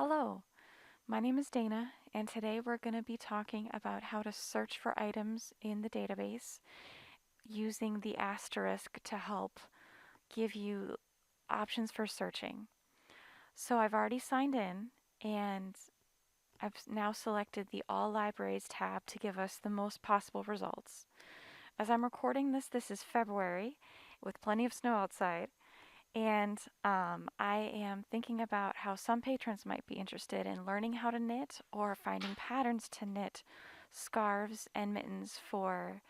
Hello, my name is Dana, and today we're going to be talking about how to search for items in the database using the asterisk to help give you options for searching. So I've already signed in, and I've now selected the All Libraries tab to give us the most possible results. As I'm recording this is February with plenty of snow outside. And I am thinking about how some patrons might be interested in learning how to knit or finding patterns to knit scarves and mittens for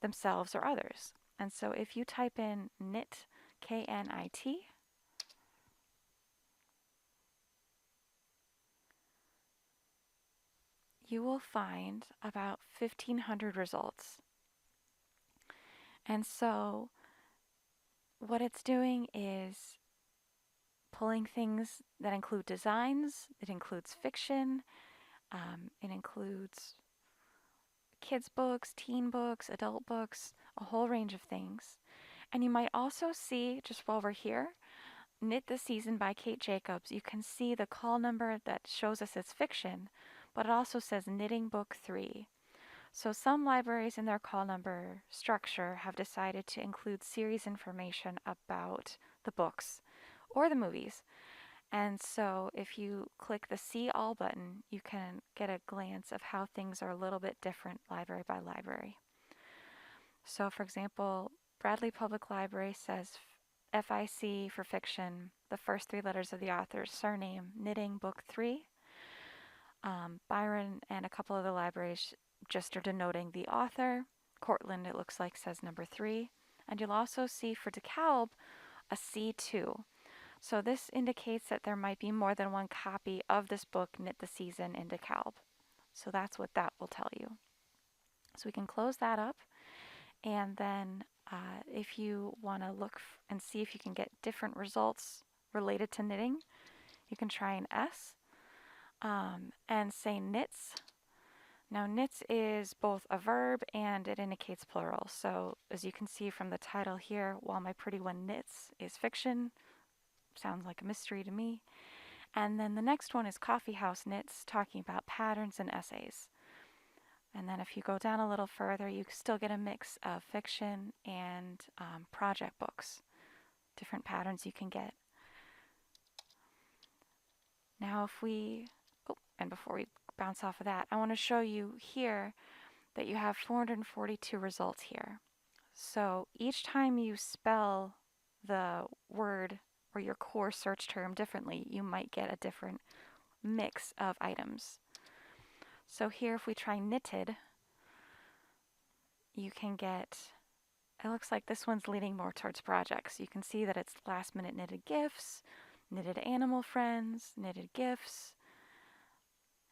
themselves or others. And so if you type in knit, K-N-I-T, you will find about 1,500 results. And so what it's doing is pulling things that include designs, it includes fiction, it includes kids' books, teen books, adult books, a whole range of things. And you might also see, just while we're here, Knit the Season by Kate Jacobs. You can see the call number that shows us it's fiction, but it also says Knitting Book 3. So some libraries in their call number structure have decided to include series information about the books or the movies. And so if you click the See All button, you can get a glance of how things are a little bit different library by library. So for example, Bradley Public Library says FIC for fiction, the first three letters of the author's surname, Knitting Book 3. Byron and a couple other libraries just are denoting the author. Cortland, it looks like, says number 3. And you'll also see for DeKalb a C2. So this indicates that there might be more than one copy of this book, Knit the Season, in DeKalb. So that's what that will tell you. So we can close that up, and then if you want to look and see if you can get different results related to knitting, you can try an S and say knits. Now knits is both a verb and it indicates plural. So as you can see from the title here, While My Pretty One Knits is fiction. Sounds like a mystery to me. And then the next one is Coffee House Knits, talking about patterns and essays. And then if you go down a little further, you still get a mix of fiction and project books, different patterns you can get. Now and before we bounce off of that, I want to show you here that you have 442 results here. So each time you spell the word or your core search term differently, you might get a different mix of items. So here, if we try knitted, you can get, it looks like this one's leaning more towards projects. You can see that it's last minute knitted gifts, knitted animal friends, knitted gifts,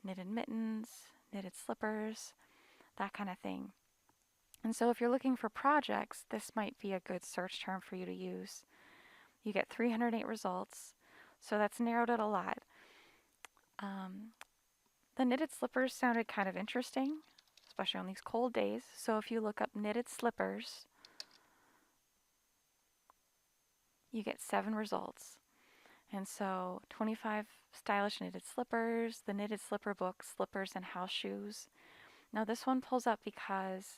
knitted mittens, knitted slippers, that kind of thing. And so if you're looking for projects, this might be a good search term for you to use. You get 308 results, so that's narrowed it a lot. The knitted slippers sounded kind of interesting, especially on these cold days. So if you look up knitted slippers, you get 7 results. And so 25 stylish knitted slippers, the knitted slipper book, slippers and house shoes. Now this one pulls up because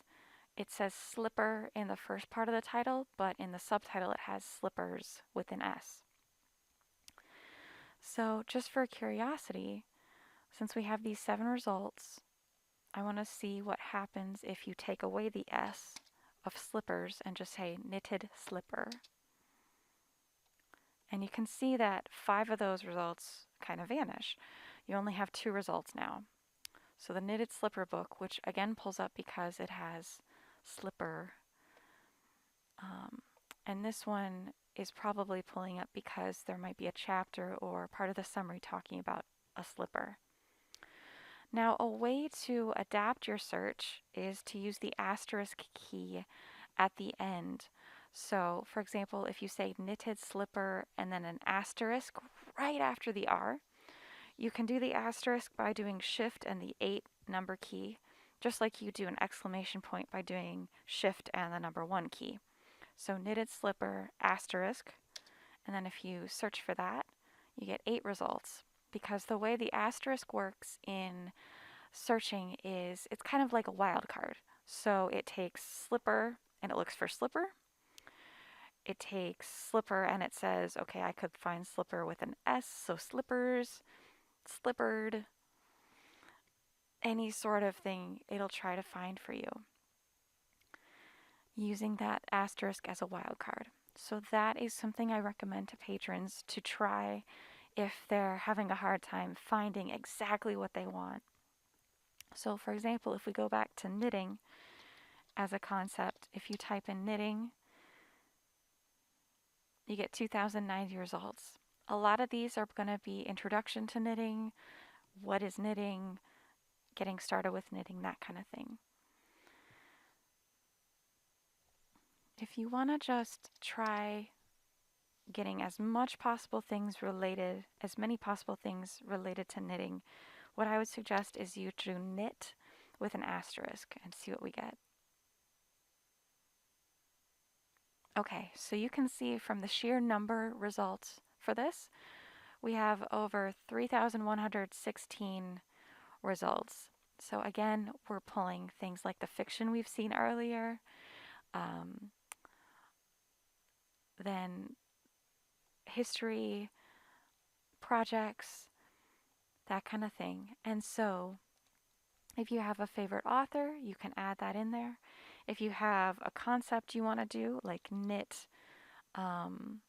it says slipper in the first part of the title, but in the subtitle it has slippers with an S. So just for curiosity, since we have these 7 results, I want to see what happens if you take away the S of slippers and just say knitted slipper. And you can see that 5 of those results kind of vanish. You only have 2 results now. So the knitted slipper book, which again pulls up because it has slipper, and this one is probably pulling up because there might be a chapter or part of the summary talking about a slipper. Now, a way to adapt your search is to use the asterisk key at the end. So, for example, if you say knitted slipper and then an asterisk right after the R, you can do the asterisk by doing Shift and the 8 number key, just like you do an exclamation point by doing Shift and the number 1 key. So knitted slipper asterisk, and then if you search for that, you get 8 results. because the way the asterisk works in searching is it's kind of like a wildcard. So it takes slipper and it looks for slipper. It takes slipper and it says, okay, I could find slipper with an S, so slippers, slippered, any sort of thing it'll try to find for you using that asterisk as a wildcard. So that is something I recommend to patrons to try if they're having a hard time finding exactly what they want. So for example, if we go back to knitting as a concept, if you type in knitting, you get 2090 results. A lot of these are going to be introduction to knitting, what is knitting, getting started with knitting, that kind of thing. If you want to just try getting as many possible things related to knitting, what I would suggest is you do knit with an asterisk and see what we get. Okay, so you can see from the sheer number results for this, we have over 3,116 results. So again, we're pulling things like the fiction we've seen earlier, then history, projects, that kind of thing. And so if you have a favorite author, you can add that in there. If you have a concept you want to do, like knit, and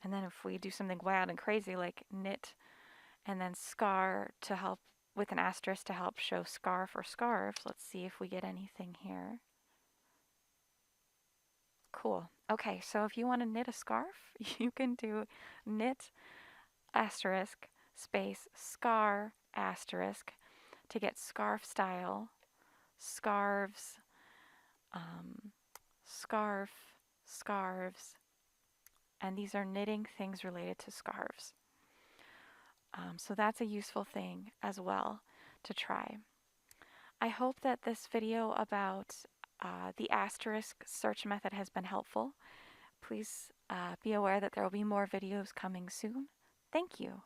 then if we do something wild and crazy like knit and then scar to help with an asterisk to help show scarf or scarves, let's see if we get anything here. Cool. Okay, so if you want to knit a scarf, you can do knit asterisk space scar asterisk to get scarf style, scarves, scarf, scarves, and these are knitting things related to scarves. So that's a useful thing as well to try. I hope that this video about the asterisk search method has been helpful. Please be aware that there will be more videos coming soon. Thank you.